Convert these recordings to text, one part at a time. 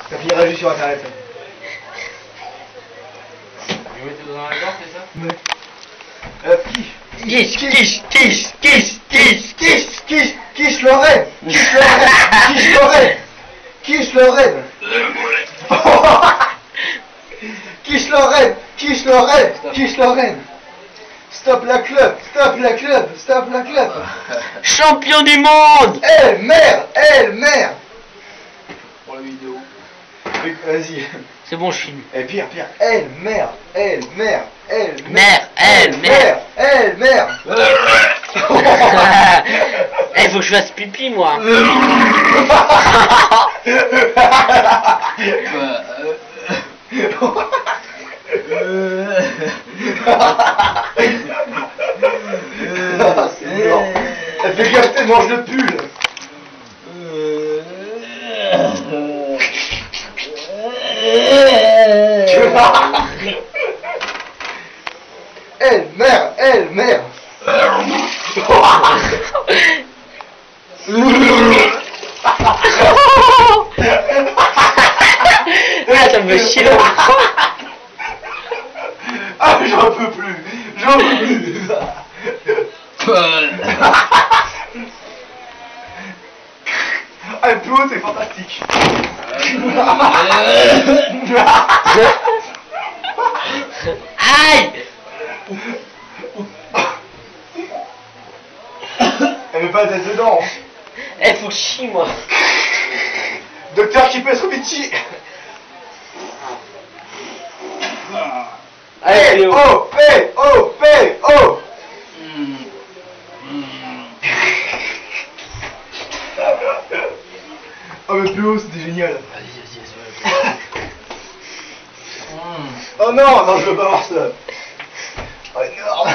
Ça finira juste sur internet. Vous mettez dans la gorge, c'est ça? Ouais. Kiss Lorraine. Stop la club. Champion du monde. Merde. Pour la vidéo. Vas-y. C'est bon, je filme. Et pire. Merde. Eh, faut que je fasse pipi, moi. C'est dur. Fais gaffe, t'es mange le pull. Merde. Ah, ça me fait chier. Ah, j'en peux plus. Ah, le plus haut, c'est fantastique. Aïe. Elle veut pas être dedans. Eh, faut que je chie, moi. Docteur Kipesovici. Allez, Léo. Oh. Oh, mais plus haut, c'était génial. Vas-y. Oh non, je veux pas voir ça. Oh, énorme.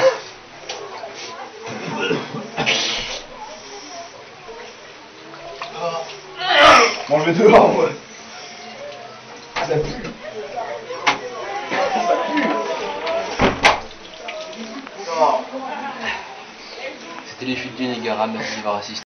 Bon, je vais dehors, moi. Ça pue. C'était les fuites du Niagara, merci d'avoir assisté.